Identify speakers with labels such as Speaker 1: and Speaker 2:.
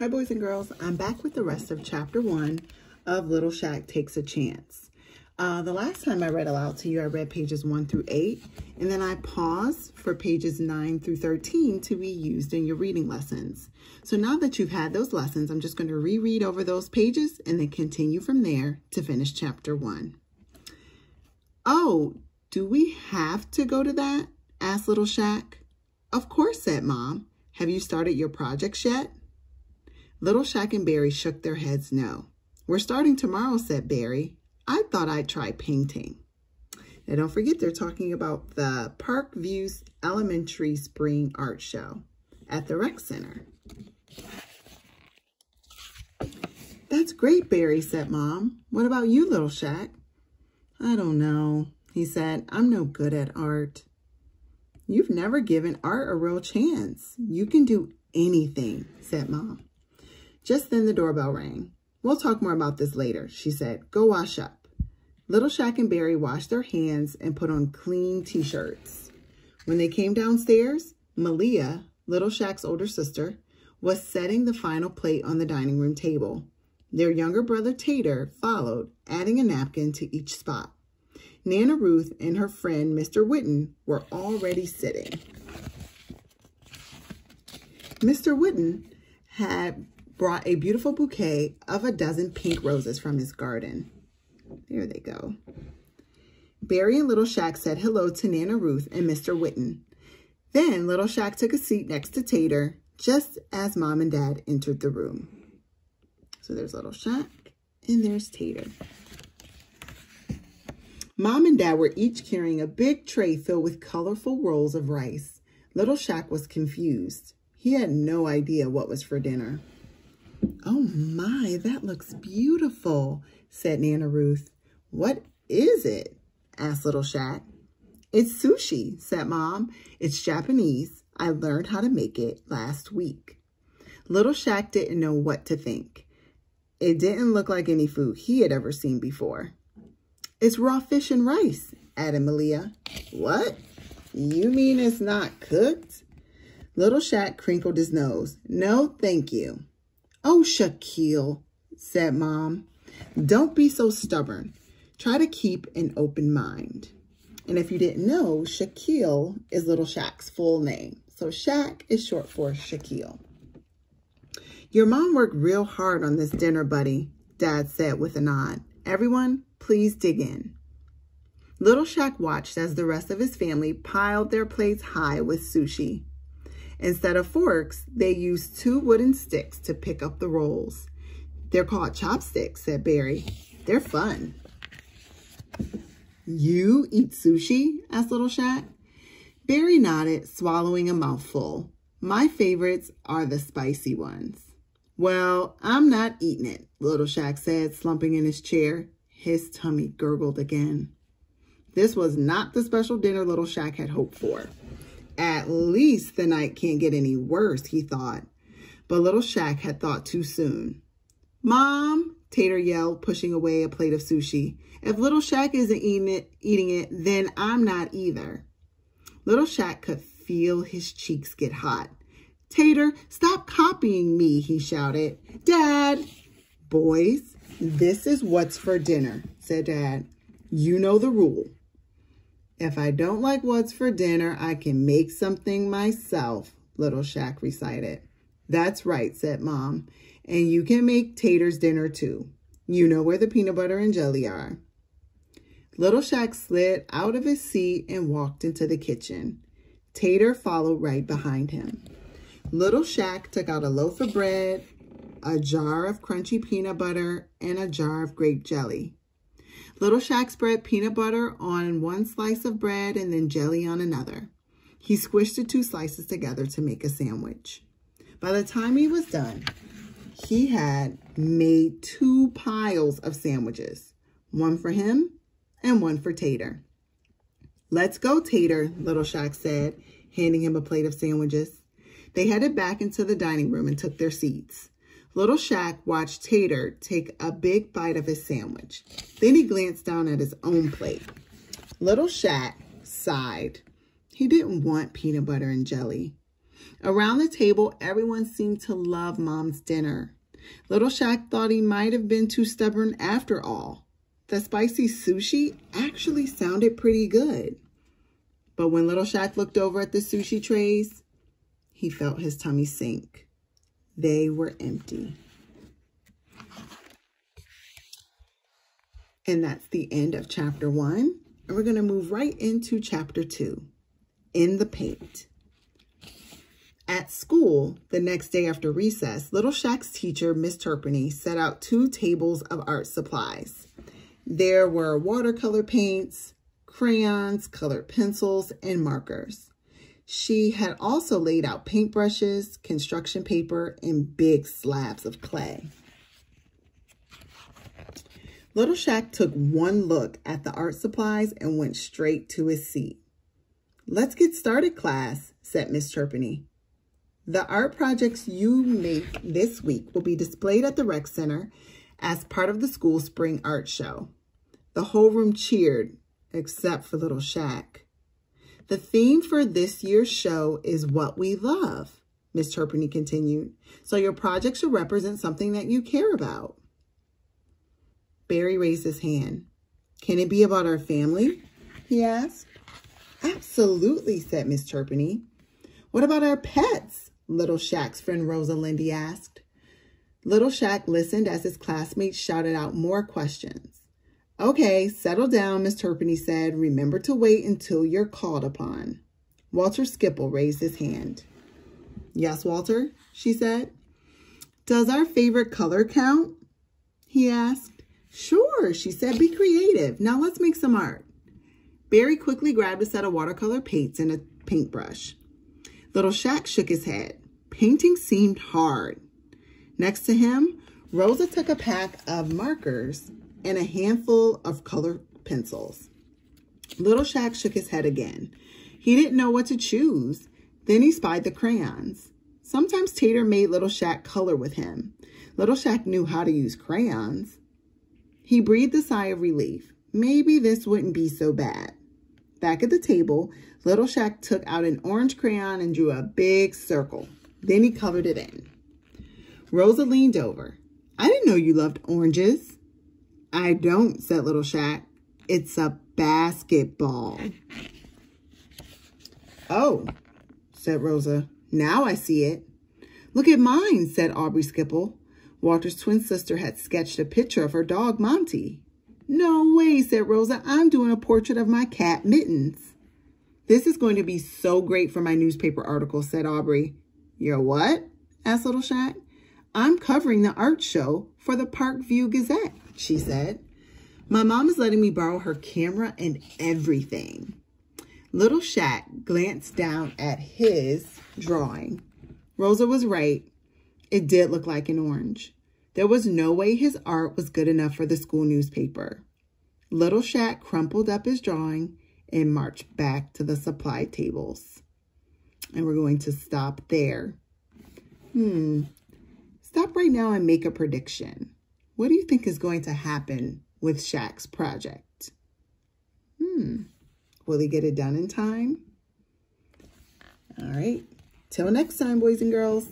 Speaker 1: Hi boys and girls, I'm back with the rest of chapter 1 of Little Shaq Takes a Chance. The last time I read aloud to you, I read pages 1 through 8, and then I paused for pages 9 through 13 to be used in your reading lessons. So now that you've had those lessons, I'm just going to reread over those pages and then continue from there to finish chapter 1. "Oh, do we have to go to that?" asked Little Shaq. "Of course," said Mom. "Have you started your projects yet?" Little Shaq and Barry shook their heads no. "We're starting tomorrow," said Barry. "I thought I'd try painting." Now don't forget they're talking about the Park Views Elementary Spring Art Show at the Rec Center. "That's great, Barry," said Mom. "What about you, Little Shaq?" "I don't know," he said. "I'm no good at art." "You've never given art a real chance. You can do anything," said Mom. Just then the doorbell rang. "We'll talk more about this later," she said. "Go wash up." Little Shaq and Barry washed their hands and put on clean t-shirts. When they came downstairs, Malia, Little Shaq's older sister, was setting the final plate on the dining room table. Their younger brother Tater followed, adding a napkin to each spot. Nana Ruth and her friend Mr. Whitten were already sitting. Mr. Whitten had brought a beautiful bouquet of a dozen pink roses from his garden. There they go. Barry and Little Shaq said hello to Nana Ruth and Mr. Whitten. Then Little Shaq took a seat next to Tater just as Mom and Dad entered the room. So there's Little Shaq and there's Tater. Mom and Dad were each carrying a big tray filled with colorful rolls of rice. Little Shaq was confused. He had no idea what was for dinner. "Oh my, that looks beautiful," said Nana Ruth. "What is it?" asked Little Shaq. "It's sushi," said Mom. "It's Japanese. I learned how to make it last week." Little Shaq didn't know what to think. It didn't look like any food he had ever seen before. "It's raw fish and rice," added Malia. "What? You mean it's not cooked?" Little Shaq crinkled his nose. "No, thank you." "Oh, Shaquille," said Mom. "Don't be so stubborn. Try to keep an open mind." And if you didn't know, Shaquille is Little Shaq's full name. So Shaq is short for Shaquille. "Your mom worked real hard on this dinner, buddy," Dad said with a nod. "Everyone, please dig in." Little Shaq watched as the rest of his family piled their plates high with sushi. Instead of forks, they used 2 wooden sticks to pick up the rolls. "They're called chopsticks," said Barry. "They're fun." "You eat sushi?" asked Little Shaq. Barry nodded, swallowing a mouthful. "My favorites are the spicy ones." "Well, I'm not eating it," Little Shaq said, slumping in his chair. His tummy gurgled again. This was not the special dinner Little Shaq had hoped for. At least the night can't get any worse, he thought. But Little Shaq had thought too soon. "Mom," Tater yelled, pushing away a plate of sushi. "If Little Shaq isn't eating it, then I'm not either." Little Shaq could feel his cheeks get hot. "Tater, stop copying me," he shouted. "Dad!" "Boys, this is what's for dinner," said Dad. "You know the rule. If I don't like what's for dinner, I can make something myself," Little Shaq recited. "That's right," said Mom. "And you can make Tater's dinner too. You know where the peanut butter and jelly are." Little Shaq slid out of his seat and walked into the kitchen. Tater followed right behind him. Little Shaq took out a loaf of bread, a jar of crunchy peanut butter, and a jar of grape jelly. Little Shaq spread peanut butter on one slice of bread and then jelly on another. He squished the 2 slices together to make a sandwich. By the time he was done, he had made 2 piles of sandwiches, one for him and one for Tater. "Let's go, Tater," Little Shaq said, handing him a plate of sandwiches. They headed back into the dining room and took their seats. Little Shaq watched Tater take a big bite of his sandwich. Then he glanced down at his own plate. Little Shaq sighed. He didn't want peanut butter and jelly. Around the table, everyone seemed to love Mom's dinner. Little Shaq thought he might have been too stubborn after all. The spicy sushi actually sounded pretty good. But when Little Shaq looked over at the sushi trays, he felt his tummy sink. They were empty. And that's the end of chapter 1. And we're going to move right into chapter 2, In the Paint. At school, the next day after recess, Little Shaq's teacher, Miss Turpinny, set out 2 tables of art supplies. There were watercolor paints, crayons, colored pencils, and markers. She had also laid out paintbrushes, construction paper, and big slabs of clay. Little Shaq took one look at the art supplies and went straight to his seat. "Let's get started, class," said Miss Turpinny. "The art projects you make this week will be displayed at the rec center as part of the school spring art show." The whole room cheered, except for Little Shaq. "The theme for this year's show is what we love," Miss Turpinny continued. "So your project should represent something that you care about." Barry raised his hand. "Can it be about our family?" he asked. "Absolutely," said Miss Turpinny. "What about our pets?" Little Shaq's friend Rosa Lindy asked. Little Shaq listened as his classmates shouted out more questions. "Okay, settle down," Miss Turpinny said. "Remember to wait until you're called upon." Walter Skipple raised his hand. "Yes, Walter," she said. "Does our favorite color count?" he asked. "Sure," she said. "Be creative. Now let's make some art." Barry quickly grabbed a set of watercolor paints and a paintbrush. Little Shaq shook his head. Painting seemed hard. Next to him, Rosa took a pack of markers and a handful of colored pencils. Little Shaq shook his head again. He didn't know what to choose. Then he spied the crayons. Sometimes Tater made Little Shaq color with him. Little Shaq knew how to use crayons. He breathed a sigh of relief. Maybe this wouldn't be so bad. Back at the table, Little Shaq took out an orange crayon and drew a big circle. Then he colored it in. Rosa leaned over. "I didn't know you loved oranges." "I don't," said Little Shaq. "It's a basketball." "Oh," said Rosa. "Now I see it." "Look at mine," said Aubrey Skipple. Walter's twin sister had sketched a picture of her dog, Monty. "No way," said Rosa. "I'm doing a portrait of my cat, Mittens." "This is going to be so great for my newspaper article," said Aubrey. "You're what?" asked Little Shaq. "I'm covering the art show for the Parkview Gazette," she said. "My mom is letting me borrow her camera and everything." Little Shaq glanced down at his drawing. Rosa was right. It did look like an orange. There was no way his art was good enough for the school newspaper. Little Shaq crumpled up his drawing and marched back to the supply tables. And we're going to stop there. Stop right now and make a prediction. What do you think is going to happen with Shaq's project? Will he get it done in time? All right. Till next time, boys and girls.